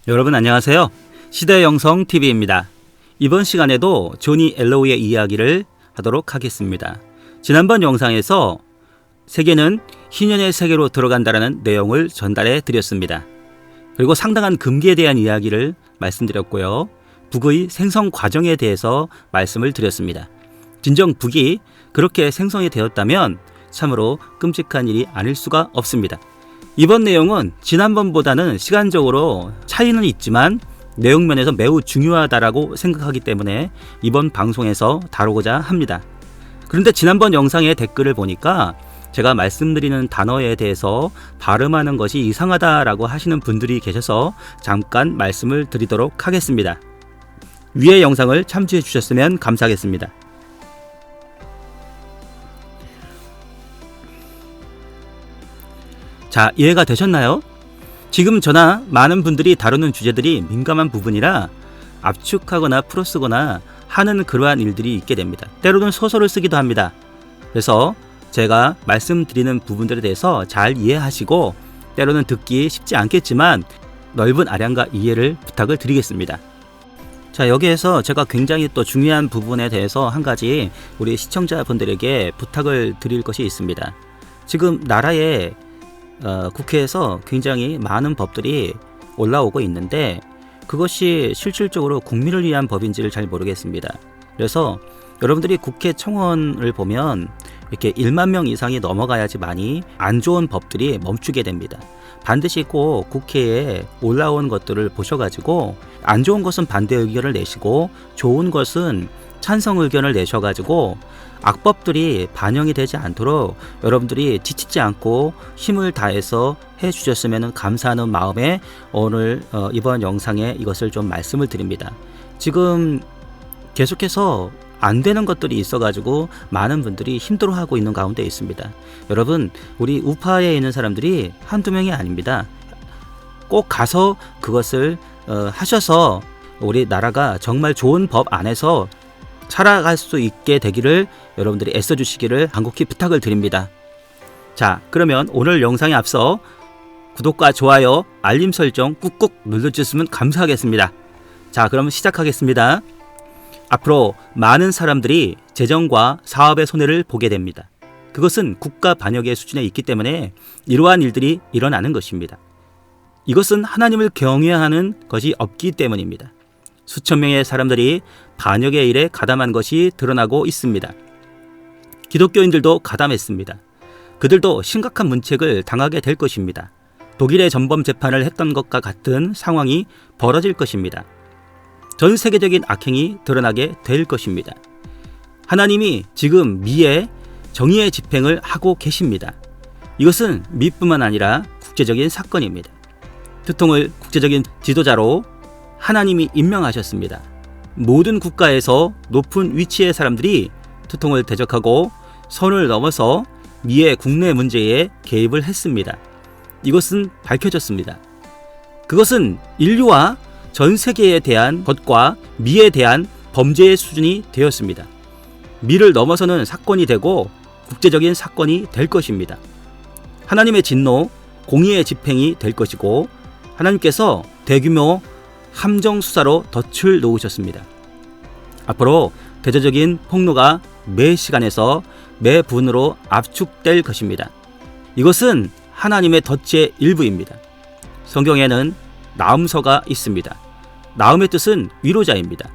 여러분 안녕하세요. 시대영성TV입니다. 이번 시간에도 조니 엘로우의 이야기를 하도록 하겠습니다. 지난번 영상에서 세계는 희년의 세계로 들어간다는 내용을 전달해 드렸습니다. 그리고 상당한 금기에 대한 이야기를 말씀드렸고요. 북의 생성 과정에 대해서 말씀을 드렸습니다. 진정 북이 그렇게 생성이 되었다면 참으로 끔찍한 일이 아닐 수가 없습니다. 이번 내용은 지난번보다는 시간적으로 차이는 있지만 내용면에서 매우 중요하다고 생각하기 때문에 이번 방송에서 다루고자 합니다. 그런데 지난번 영상의 댓글을 보니까 제가 말씀드리는 단어에 대해서 발음하는 것이 이상하다라고 하시는 분들이 계셔서 잠깐 말씀을 드리도록 하겠습니다. 위의 영상을 참조해 주셨으면 감사하겠습니다. 자, 이해가 되셨나요? 지금 저나 많은 분들이 다루는 주제들이 민감한 부분이라 압축하거나 풀어쓰거나 하는 그러한 일들이 있게 됩니다. 때로는 소설을 쓰기도 합니다. 그래서 제가 말씀드리는 부분들에 대해서 잘 이해하시고 때로는 듣기 쉽지 않겠지만 넓은 아량과 이해를 부탁을 드리겠습니다. 자, 여기에서 제가 굉장히 또 중요한 부분에 대해서 한 가지 우리 시청자분들에게 부탁을 드릴 것이 있습니다. 지금 나라에 국회에서 굉장히 많은 법들이 올라오고 있는데 그것이 실질적으로 국민을 위한 법인지를 잘 모르겠습니다. 그래서 여러분들이 국회 청원을 보면 이렇게 1만 명 이상이 넘어가야지만이 안 좋은 법들이 멈추게 됩니다. 반드시 꼭 국회에 올라온 것들을 보셔가지고 안 좋은 것은 반대 의견을 내시고 좋은 것은 찬성 의견을 내셔가지고 악법들이 반영이 되지 않도록 여러분들이 지치지 않고 힘을 다해서 해주셨으면 감사하는 마음에 오늘 이번 영상에 이것을 좀 말씀을 드립니다. 지금 계속해서 안 되는 것들이 있어가지고 많은 분들이 힘들어하고 있는 가운데 있습니다. 여러분, 우리 우파에 있는 사람들이 한두 명이 아닙니다. 꼭 가서 그것을 하셔서 우리 나라가 정말 좋은 법 안에서 살아갈 수 있게 되기를 여러분들이 애써주시기를 간곡히 부탁을 드립니다. 자, 그러면 오늘 영상에 앞서 구독과 좋아요, 알림 설정 꾹꾹 눌러주셨으면 감사하겠습니다. 자, 그럼 시작하겠습니다. 앞으로 많은 사람들이 재정과 사업의 손해를 보게 됩니다. 그것은 국가 반역의 수준에 있기 때문에 이러한 일들이 일어나는 것입니다. 이것은 하나님을 경외하는 것이 없기 때문입니다. 수천 명의 사람들이 반역의 일에 가담한 것이 드러나고 있습니다. 기독교인들도 가담했습니다. 그들도 심각한 문책을 당하게 될 것입니다. 독일의 전범 재판을 했던 것과 같은 상황이 벌어질 것입니다. 전 세계적인 악행이 드러나게 될 것입니다. 하나님이 지금 미에 정의의 집행을 하고 계십니다. 이것은 미뿐만 아니라 국제적인 사건입니다. 두통을 국제적인 지도자로 하나님이 임명하셨습니다. 모든 국가에서 높은 위치의 사람들이 두통을 대적하고 선을 넘어서 미의 국내 문제에 개입을 했습니다. 이것은 밝혀졌습니다. 그것은 인류와 전 세계에 대한 것과 미에 대한 범죄의 수준이 되었습니다. 미를 넘어서는 사건이 되고 국제적인 사건이 될 것입니다. 하나님의 진노, 공의의 집행이 될 것이고 하나님께서 대규모 함정 수사로 덫을 놓으셨습니다. 앞으로 대대적인 폭로가 매 시간에서 매 분으로 압축될 것입니다. 이것은 하나님의 덫의 일부입니다. 성경에는 나음서가 있습니다. 나음의 뜻은 위로자입니다.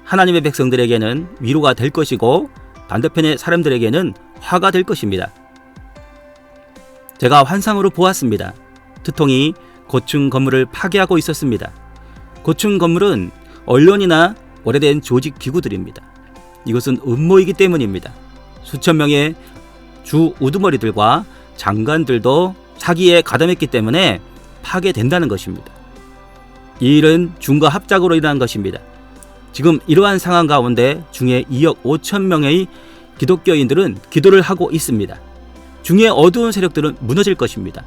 하나님의 백성들에게는 위로가 될 것이고 반대편의 사람들에게는 화가 될 것입니다. 제가 환상으로 보았습니다. 두통이 고층 건물을 파괴하고 있었습니다. 고층 건물은 언론이나 오래된 조직 기구들입니다. 이것은 음모이기 때문입니다. 수천 명의 주 우두머리들과 장관들도 사기에 가담했기 때문에 파괴된다는 것입니다. 이 일은 중과 합작으로 일어난 것입니다. 지금 이러한 상황 가운데 중에 2억 5천 명의 기독교인들은 기도를 하고 있습니다. 중의 어두운 세력들은 무너질 것입니다.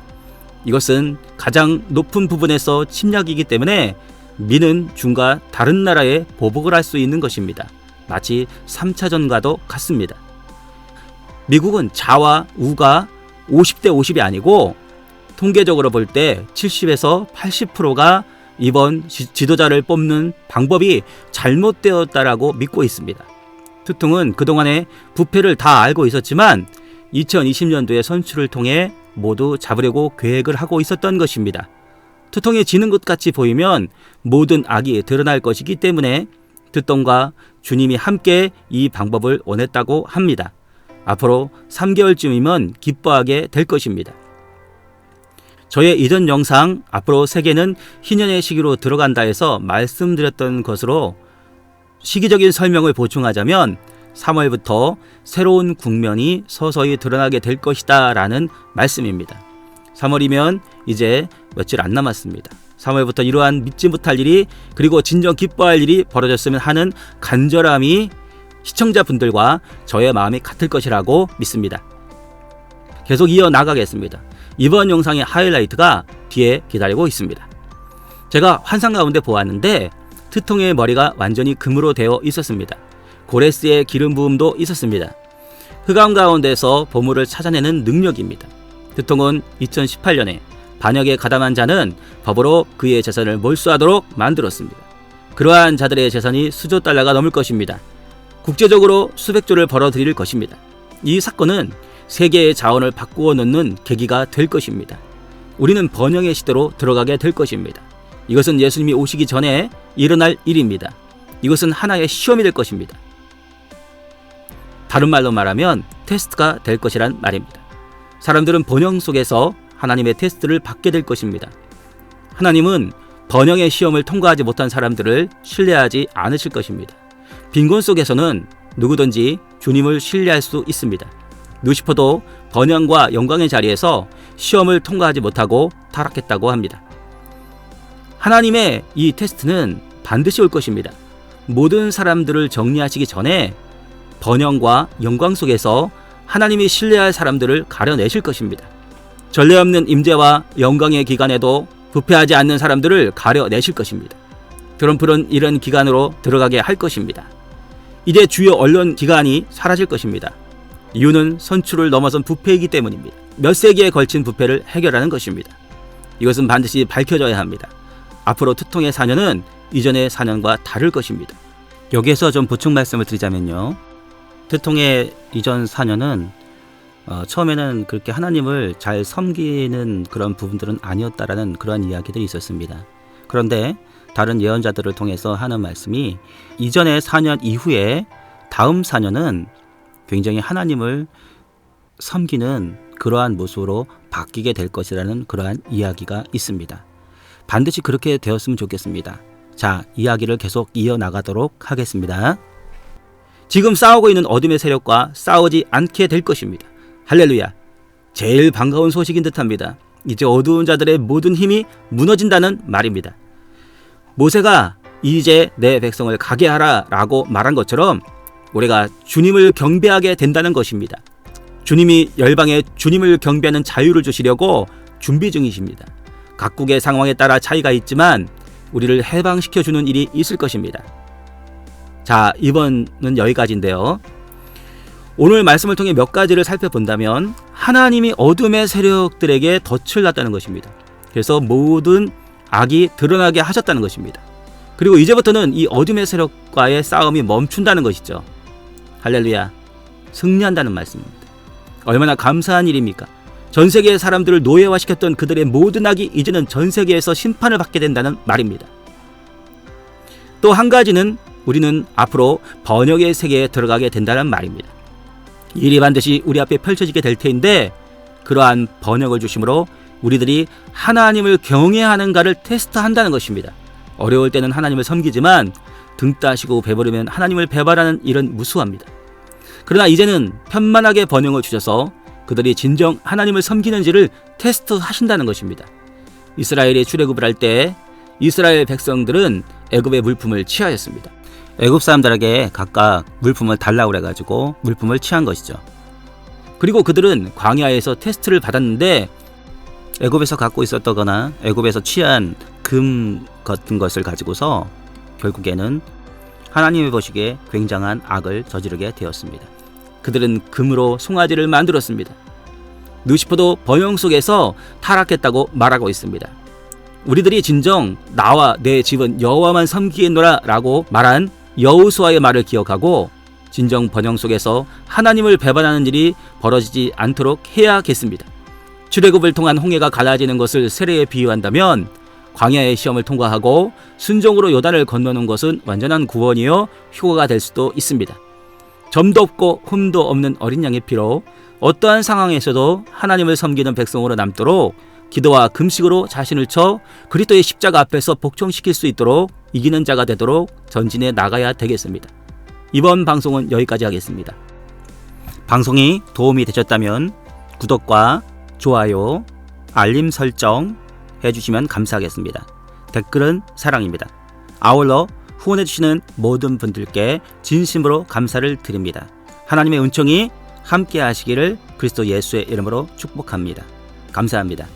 이것은 가장 높은 부분에서 침략이기 때문에 미는 중과 다른 나라에 보복을 할 수 있는 것입니다. 마치 3차전과도 같습니다. 미국은 자와 우가 50대 50이 아니고 통계적으로 볼 때 70에서 80%가 이번 지도자를 뽑는 방법이 잘못되었다라고 믿고 있습니다. 트통은 그동안의 부패를 다 알고 있었지만 2020년도에 선출을 통해 모두 잡으려고 계획을 하고 있었던 것입니다. 트통이 지는 것 같이 보이면 모든 악이 드러날 것이기 때문에 트통과 주님이 함께 이 방법을 원했다고 합니다. 앞으로 3개월쯤이면 기뻐하게 될 것입니다. 저의 이전 영상 앞으로 세계는 희년의 시기로 들어간다 해서 말씀드렸던 것으로 시기적인 설명을 보충하자면 3월부터 새로운 국면이 서서히 드러나게 될 것이다 라는 말씀입니다. 3월이면 이제 며칠 안 남았습니다. 3월부터 이러한 믿지 못할 일이 그리고 진정 기뻐할 일이 벌어졌으면 하는 간절함이 시청자분들과 저의 마음이 같을 것이라고 믿습니다. 계속 이어나가겠습니다. 이번 영상의 하이라이트가 뒤에 기다리고 있습니다. 제가 환상 가운데 보았는데 트통의 머리가 완전히 금으로 되어 있었습니다. 고레스의 기름 부음도 있었습니다. 흑암 가운데서 보물을 찾아내는 능력입니다. 트통은 2018년에 반역에 가담한 자는 법으로 그의 재산을 몰수하도록 만들었습니다. 그러한 자들의 재산이 수조 달러가 넘을 것입니다. 국제적으로 수백조를 벌어들일 것입니다. 이 사건은 세계의 자원을 바꾸어 놓는 계기가 될 것입니다. 우리는 번영의 시대로 들어가게 될 것입니다. 이것은 예수님이 오시기 전에 일어날 일입니다. 이것은 하나의 시험이 될 것입니다. 다른 말로 말하면 테스트가 될 것이란 말입니다. 사람들은 번영 속에서 하나님의 테스트를 받게 될 것입니다. 하나님은 번영의 시험을 통과하지 못한 사람들을 신뢰하지 않으실 것입니다. 빈곤 속에서는 누구든지 주님을 신뢰할 수 있습니다. 루시퍼도 번영과 영광의 자리에서 시험을 통과하지 못하고 타락했다고 합니다. 하나님의 이 테스트는 반드시 올 것입니다. 모든 사람들을 정리하시기 전에 번영과 영광 속에서 하나님이 신뢰할 사람들을 가려내실 것입니다. 전례 없는 임재와 영광의 기간에도 부패하지 않는 사람들을 가려내실 것입니다. 트럼프는 이런 기간으로 들어가게 할 것입니다. 이제 주요 언론 기관이 사라질 것입니다. 이유는 선출을 넘어선 부패이기 때문입니다. 몇 세기에 걸친 부패를 해결하는 것입니다. 이것은 반드시 밝혀져야 합니다. 앞으로 트통의 4년은 이전의 4년과 다를 것입니다. 여기에서 좀 보충 말씀을 드리자면요. 트통의 이전 4년은 처음에는 그렇게 하나님을 잘 섬기는 그런 부분들은 아니었다라는 그런 이야기들이 있었습니다. 그런데 다른 예언자들을 통해서 하는 말씀이 이전의 4년 이후에 다음 4년은 굉장히 하나님을 섬기는 그러한 모습으로 바뀌게 될 것이라는 그러한 이야기가 있습니다. 반드시 그렇게 되었으면 좋겠습니다. 자, 이야기를 계속 이어나가도록 하겠습니다. 지금 싸우고 있는 어둠의 세력과 싸우지 않게 될 것입니다. 할렐루야. 제일 반가운 소식인 듯합니다. 이제 어두운 자들의 모든 힘이 무너진다는 말입니다. 모세가 이제 내 백성을 가게 하라 라고 말한 것처럼 우리가 주님을 경배하게 된다는 것입니다. 주님이 열방에 주님을 경배하는 자유를 주시려고 준비 중이십니다. 각국의 상황에 따라 차이가 있지만 우리를 해방시켜주는 일이 있을 것입니다. 자, 이번은 여기까지인데요. 오늘 말씀을 통해 몇 가지를 살펴본다면 하나님이 어둠의 세력들에게 덫을 놨다는 것입니다. 그래서 모든 악이 드러나게 하셨다는 것입니다. 그리고 이제부터는 이 어둠의 세력과의 싸움이 멈춘다는 것이죠. 할렐루야. 승리한다는 말씀입니다. 얼마나 감사한 일입니까? 전 세계의 사람들을 노예화시켰던 그들의 모든 악이 이제는 전 세계에서 심판을 받게 된다는 말입니다. 또 한 가지는 우리는 앞으로 번영의 세계에 들어가게 된다는 말입니다. 이 일이 반드시 우리 앞에 펼쳐지게 될 테인데 그러한 번영을 주심으로 우리들이 하나님을 경외하는가를 테스트한다는 것입니다. 어려울 때는 하나님을 섬기지만 등 따시고 배부르면 하나님을 배반하는 일은 무수합니다. 그러나 이제는 편만하게 번영을 주셔서 그들이 진정 하나님을 섬기는지를 테스트하신다는 것입니다. 이스라엘이 출애굽을 할 때 이스라엘 백성들은 애굽의 물품을 취하였습니다. 애굽 사람들에게 각각 물품을 달라고 그래가지고 물품을 취한 것이죠. 그리고 그들은 광야에서 테스트를 받았는데 애굽에서 갖고 있었거나 애굽에서 취한 금 같은 것을 가지고서 결국에는 하나님이 보시기에 굉장한 악을 저지르게 되었습니다. 그들은 금으로 송아지를 만들었습니다. 루시퍼도 번영 속에서 타락했다고 말하고 있습니다. 우리들이 진정 나와 내 집은 여호와만 섬기겠노라 라고 말한 여호수아의 말을 기억하고 진정 번영 속에서 하나님을 배반하는 일이 벌어지지 않도록 해야겠습니다. 출애굽을 통한 홍해가 갈라지는 것을 세례에 비유한다면 광야의 시험을 통과하고 순종으로 요단을 건너는 것은 완전한 구원이요 휴거가 될 수도 있습니다. 점도 없고 흠도 없는 어린 양의 피로 어떠한 상황에서도 하나님을 섬기는 백성으로 남도록 기도와 금식으로 자신을 쳐 그리스도의 십자가 앞에서 복종시킬 수 있도록 이기는 자가 되도록 전진해 나가야 되겠습니다. 이번 방송은 여기까지 하겠습니다. 방송이 도움이 되셨다면 구독과 좋아요, 알림 설정 해주시면 감사하겠습니다. 댓글은 사랑입니다. 아울러 후원해주시는 모든 분들께 진심으로 감사를 드립니다. 하나님의 은총이 함께 하시기를 그리스도 예수의 이름으로 축복합니다. 감사합니다.